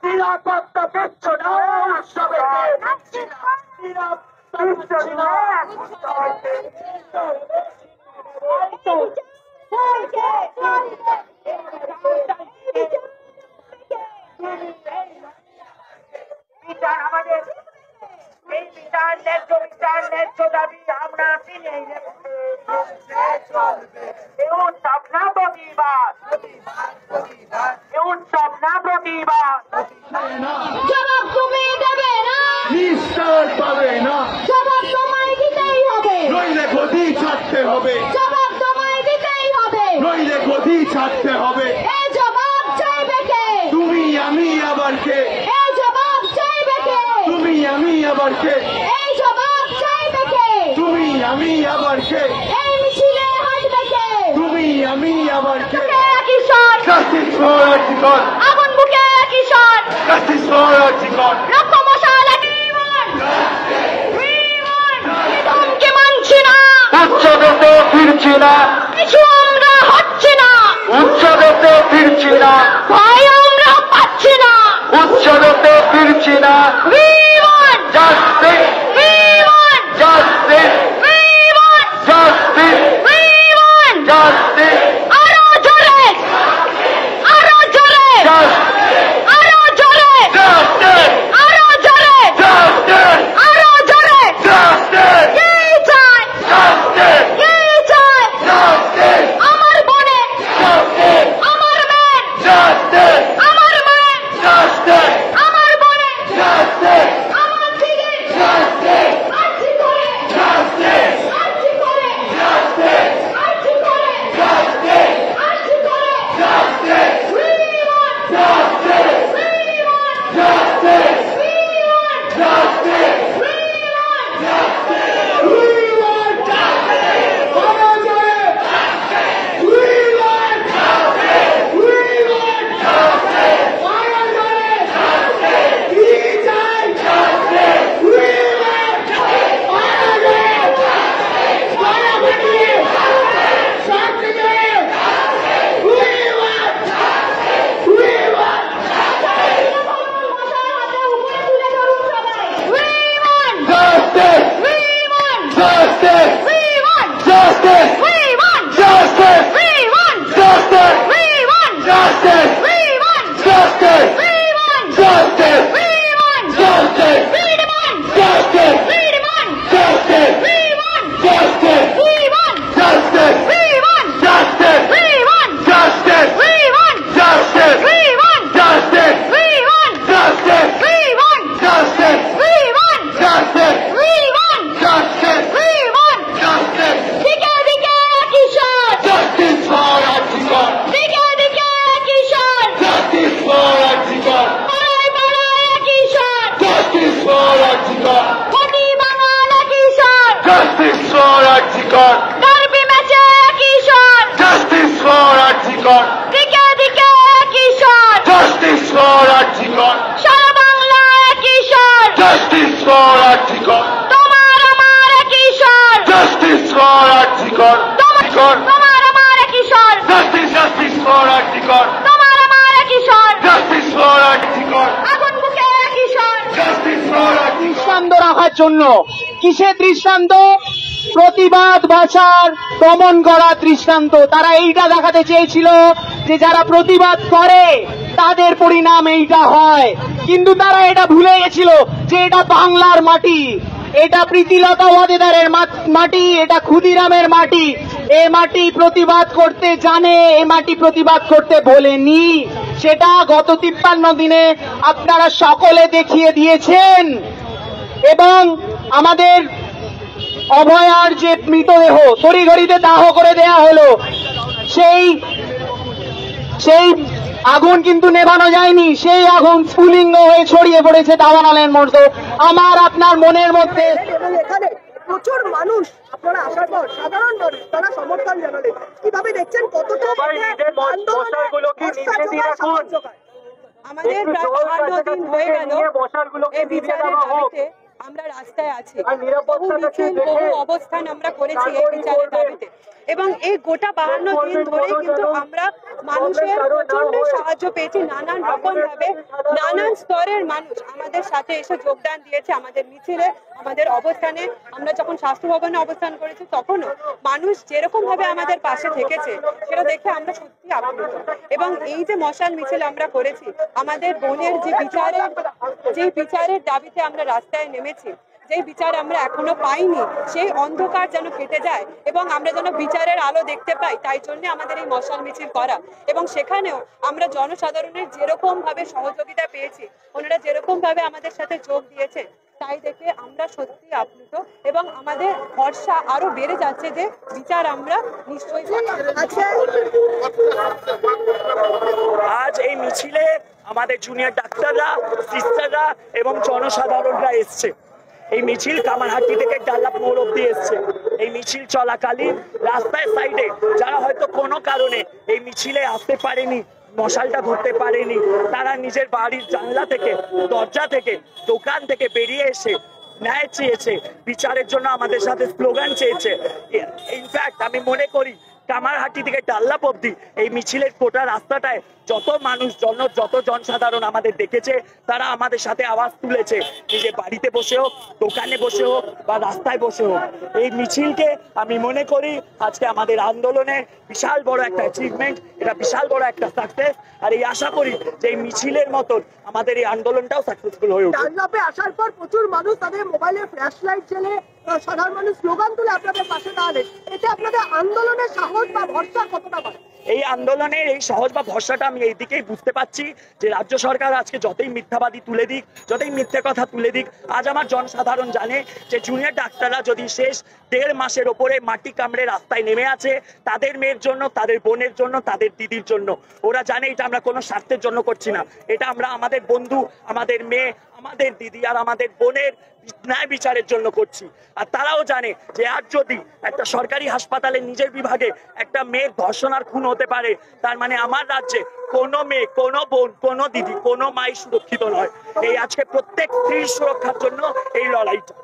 নিরাপত্তা দিচ্ছ না উৎসবে আমাদের এই বিচার ন্যায্য দাবি আমরা উৎসব না প্রতিবাদ উৎসব না প্রতিবাদ জবাব তুমি দেবে না, নিশ্চয় পাবে না, জবাব তোমায় দিতেই হবে, নইলে গদি ছাড়তে হবে, জবাব তোমায় দিতেই হবে, নইলে গদি ছাড়তে হবে। এই জবাব চাইবে কে? তুমি আমি আবার কে? এই জবাব চাইবে কে? তুমি আমি আবার কে? এই জবাব চাইবে কে? তুমি আমি আবার কে? এই মিছিলে হাঁটবে কে? তুমি আমি আবার কে? কিশোর Justice for Artikon! আগুন বুকে কিশোর Justice for Artikon! রক্ত মশালা ধমকে মানছি না, উচ্চদেতে ফিরছি না, কিছু আমরা হচ্ছে না, উচ্চদেতে ফিরছি না, ভয় আমরা পাচ্ছি না, উচ্চদেতে ফিরছি না। We want Justice! we want Justice! we want Justice! we want Justice! আরো জোরে আরো জোরে Justice! আরো জোরে Justice! আরো জোরে Justice! আরো জোরে Justice! এই চাই Justice! এই চাই Justice! আমার বোনে Justice! আমার মেয়ে Justice! আমার মেয়ে Justice! আমার বোনে Justice! আমার দিকে Justice! আর্জি করে Justice! আর্জি করে Justice! আর্জি করে Justice! আর্জি করে Justice! We want Justice! we want Justice! we want Justice! we want We want justice! We want justice! We want justice! We চাই justice! We want justice! দৃষ্টান্ত রাখার জন্য কিসের দৃষ্টান্ত? প্রতিবাদ ভাষার দমন করা দৃষ্টান্ত। তারা এইটা দেখাতে চেয়েছিল যে যারা প্রতিবাদ করে তাদের পরিণাম এইটা হয়, কিন্তু তারা এটা ভুলে গেছিল যে এটা বাংলার মাটি, এটা প্রীতিলতা ওয়াদেদারের মাটি, এটা ক্ষুদিরামের মাটি। এ মাটি প্রতিবাদ করতে জানে, এ মাটি প্রতিবাদ করতে ভোলেনি। সেটা গত 53 দিনে আপনারা সকলে দেখিয়ে দিয়েছেন। এবং আমাদের অভয়ার যে মৃতদেহ তড়িঘড়িতে দাহ করে দেয়া হলো, সেই আগুন কিন্তু নেভানো যায়নি, সেই আগুন স্ফুলিঙ্গ হয়ে ছড়িয়ে পড়েছে দাবানলের মধ্যে। আমার আপনার মনের মধ্যে এখানে প্রচুর মানুষ আপনারা আসার পর সাধারণ মানুষ তারা সমর্থন জানালেন, কিভাবে দেখছেন কতটা আমাদের প্রায় 52 দিন হয়ে গেল এই বিচারের দাবিতে আমরা রাস্তায় আছি, বহু মিছিল বহু অবস্থান আমরা করেছি এই বিচারের দাবিতে। এবং এই গোটা 52 দিন ধরে কিন্তু আমরা মানুষের প্রচন্ড সাহায্য পেয়েছি, নানান রকম ভাবে নানান স্তরের মানুষ আমাদের সাথে এসে যোগদান দিয়েছে আমাদের মিছিলে, আমাদের অবস্থানে। আমরা যখন স্বাস্থ্য ভবনে অবস্থান করেছি তখনও মানুষ যেরকম ভাবে আমাদের পাশে থেকেছে সেটা দেখে আমরা সত্যি আপ্লুত। এবং এই যে মশাল মিছিল আমরা করেছি, আমাদের বোনের যে বিচারের দাবিতে আমরা রাস্তায় নেমেছি, যেই বিচার আমরা এখনো পাইনি, সেই অন্ধকার যেন কেটে যায় এবং আমরা যেন বিচারের আলো দেখতে পাই, তাই জন্য আমাদের এই মশাল মিছিল করা। এবং সেখানেও আমরা জনসাধারণের যেরকম ভাবে সহযোগিতা পেয়েছি, ওনারা যেরকম ভাবে আমাদের সাথে যোগ দিয়েছে, তাই দেখে আমরা সত্যি আপ্লুত এবং আমাদের ভরসা আরো বেড়ে যাচ্ছে যে বিচার আমরা নিশ্চয়ই পাবো। আচ্ছা, আজ এই মিছিলে আমাদের জুনিয়র ডাক্তাররা, সিস্টাররা এবং জনসাধারণরা এসছে। এই মিছিল কামারহাটি থেকে ডাল্লাপ মোড় অব্দি এসছে। এই মিছিল চলাকালীন রাস্তার সাইডে যারা হয়তো কোনো কারণে এই মিছিলে আসতে পারেনি, মশালটা ধরতে পারেনি, তারা নিজের বাড়ির জানলা থেকে, দরজা থেকে, দোকান থেকে বেরিয়ে এসে ন্যায় চেয়েছে, বিচারের জন্য আমাদের সাথে স্লোগান চেয়েছে। ইনফ্যাক্ট আমি মনে করি কামারহাটি থেকে ডাল্লাপ অব্দি এই মিছিলের গোটা রাস্তাটায় যত মানুষ যত জনসাধারণ আমাদের দেখেছে, তারা আমাদের সাথে আওয়াজ তুলেছে, নিজের বাড়িতে বসে হোক, দোকানে বসে হোক বা রাস্তায় বসে হোক। এই মিছিলকে আমি মনে করি আজকে আমাদের আন্দোলনের বিশাল বড় একটা অ্যাচিভমেন্ট, এটা বিশাল বড় একটা সাকসেস। আর এই আশা করি যে এই মিছিলের মতন আমাদের এই আন্দোলনটাও সাকসেসফুল হয়ে উঠবে। ডানলপে আসার পর প্রচুর মানুষ তাদের মোবাইলে ফ্ল্যাশ লাইট জ্বেলে সাধারণ মানুষ স্লোগান তুলে আপনাদের পাশে দাঁড়ালেন, এতে আপনাদের আন্দোলনের সাহস বা ভরসা কতটা বাড়ে? এই আন্দোলনের এই সহজ বা ভরসাটা আমি এই দিকেই বুঝতে পারছি যে রাজ্য সরকার আজকে যতই মিথ্যাবাদী তুলে দিক, যতই মিথ্যে কথা তুলে দিক, আজ আমার জনসাধারণ জানে যে জুনিয়র ডাক্তাররা যদি শেষ 1.5 মাসের ওপরে মাটি কামড়ে রাস্তায় নেমে আছে তাদের মেয়ের জন্য, তাদের বোনের জন্য, তাদের দিদির জন্য। ওরা জানে এটা আমরা কোনো স্বার্থের জন্য করছি না, এটা আমরা আমাদের বন্ধু, আমাদের মেয়ে, আমাদের দিদি আর আমাদের বোনের ন্যায় বিচারের জন্য করছি। আর তারাও জানে যে আজ যদি একটা সরকারি হাসপাতালে নিজের বিভাগে একটা মেয়ের ধর্ষণ আর খুন হতে পারে, তার মানে আমার রাজ্যে কোনো মেয়ে, কোনো বোন, কোনো দিদি, কোনো মাই সুরক্ষিত নয়। এই আজকে প্রত্যেক স্ত্রীর সুরক্ষার জন্য এই লড়াইটা।